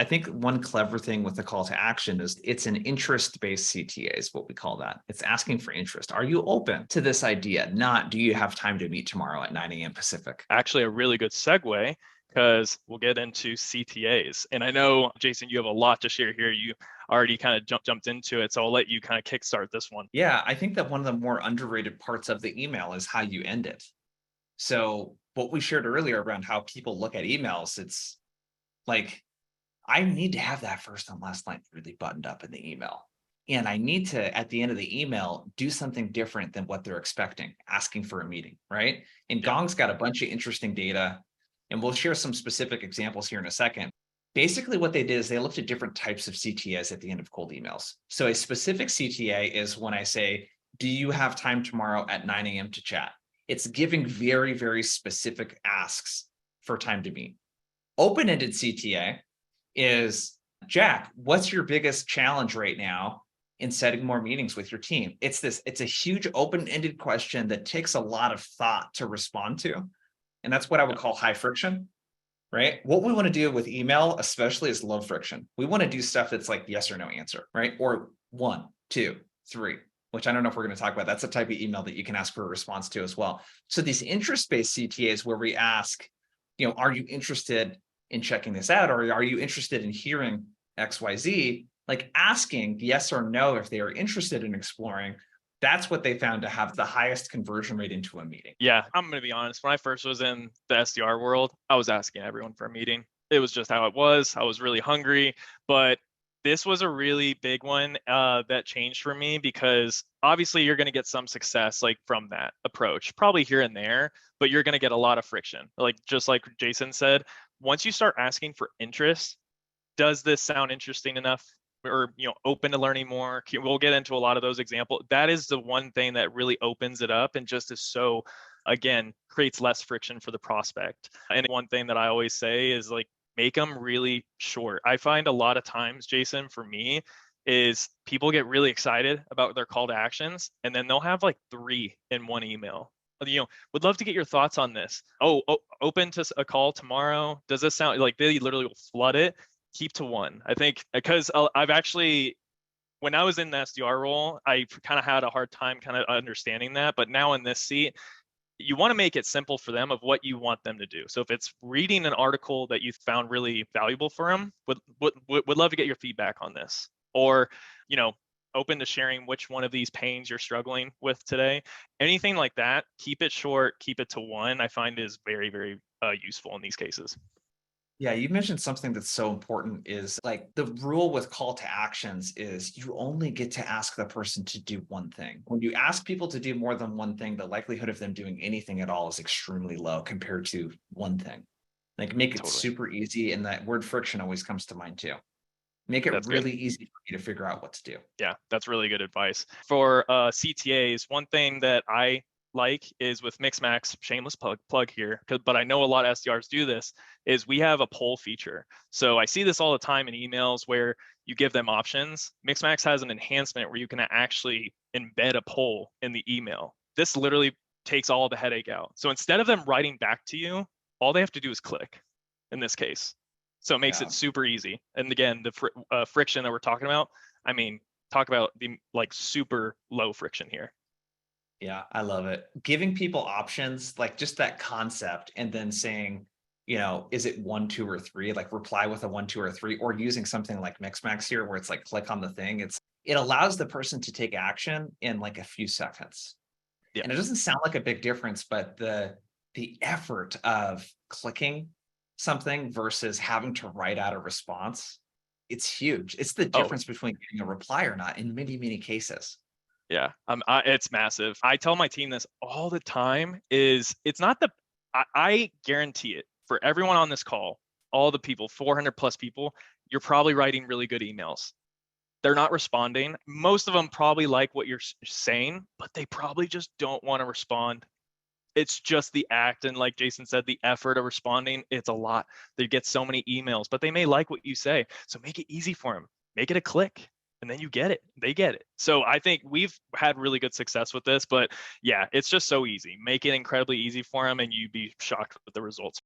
I think one clever thing with the call to action is it's an interest-based CTA is what we call that. It's asking for interest. Are you open to this idea? Not, do you have time to meet tomorrow at 9 a.m. Pacific? Actually, a really good segue because we'll get into CTAs. And I know, Jason, you have a lot to share here. You already kind of jumped into it. So I'll let you kind of kickstart this one. Yeah, I think that one of the more underrated parts of the email is how you end it. So what we shared earlier around how people look at emails, it's like, I need to have that first and last line really buttoned up in the email. And I need to, at the end of the email, do something different than what they're expecting, asking for a meeting, right? And Yeah. Gong's got a bunch of interesting data, and we'll share some specific examples here in a second. Basically, what they did is they looked at different types of CTAs at the end of cold emails. So a specific CTA is when I say, do you have time tomorrow at 9 a.m. to chat? It's giving very, very specific asks for time to meet. Open-ended CTA is, Jack, what's your biggest challenge right now in setting more meetings with your team? It's a huge open-ended question that takes a lot of thought to respond to. And that's what I would call high friction, right? What we want to do with email, especially, is low friction. We want to do stuff that's like yes or no answer, right? Or 1, 2, 3, which I don't know if we're going to talk about. That's a type of email that you can ask for a response to as well. So these interest-based CTAs where we ask, are you interested in checking this out? Or are you interested in hearing XYZ? Like asking yes or no if they are interested in exploring, that's what they found to have the highest conversion rate into a meeting. Yeah, I'm going to be honest. When I first was in the SDR world, I was asking everyone for a meeting. It was just how it was. I was really hungry, but this was a really big one that changed for me because obviously you're going to get some success like from that approach, probably here and there, but you're going to get a lot of friction. Like just like Jason said, once you start asking for interest, does this sound interesting enough? Or open to learning more. We'll get into a lot of those examples. That is the one thing that really opens it up and just is so, again, creates less friction for the prospect. And one thing that I always say is like make them really short. I find a lot of times, Jason, for me, is people get really excited about their call to actions and then they'll have like 3 in one email. Would love to get your thoughts on this. Open to a call tomorrow. Does this sound like they literally will flood it? Keep to 1. I think because I've actually, when I was in the SDR role, I kind of had a hard time kind of understanding that. But now in this seat, you want to make it simple for them of what you want them to do. So if it's reading an article that you found really valuable for them, would love to get your feedback on this. Or, open to sharing which one of these pains you're struggling with today. Anything like that, keep it short, keep it to 1, I find is very, very useful in these cases. Yeah, you mentioned something that's so important is like the rule with call to actions is you only get to ask the person to do one thing. When you ask people to do more than one thing, the likelihood of them doing anything at all is extremely low compared to one thing. Like make it Totally. super easy. And that word friction always comes to mind too. Make it That's good. really easy for you to figure out what to do. Yeah, that's really good advice. For CTAs, one thing that I like is with Mixmax, shameless plug here, but I know a lot of SDRs do this, is we have a poll feature. So I see this all the time in emails where you give them options. Mixmax has an enhancement where you can actually embed a poll in the email. This literally takes all the headache out. So instead of them writing back to you, all they have to do is click in this case. So it makes it super easy. And again, the friction that we're talking about, I mean, talk about the like super low friction here. Yeah, I love it. Giving people options, like just that concept, and then saying, is it 1, 2, or 3? Like reply with a 1, 2, or 3, or using something like Mixmax here, where it's like click on the thing. It allows the person to take action in like a few seconds. Yeah. And it doesn't sound like a big difference, but the effort of clicking something versus having to write out a response, it's huge. It's the Oh, difference between getting a reply or not in many, many cases. yeah. It's massive. I tell my team this all the time is it's not I guarantee it for everyone on this call, all the people, 400 plus people, you're probably writing really good emails. They're not responding. Most of them probably like what you're saying, but they probably just don't want to respond. It's just the act. And like Jason said, the effort of responding, it's a lot. They get so many emails, but they may like what you say. So make it easy for them. Make it a click and then you get it. They get it. So I think we've had really good success with this, but yeah, it's just so easy. Make it incredibly easy for them and you'd be shocked with the results.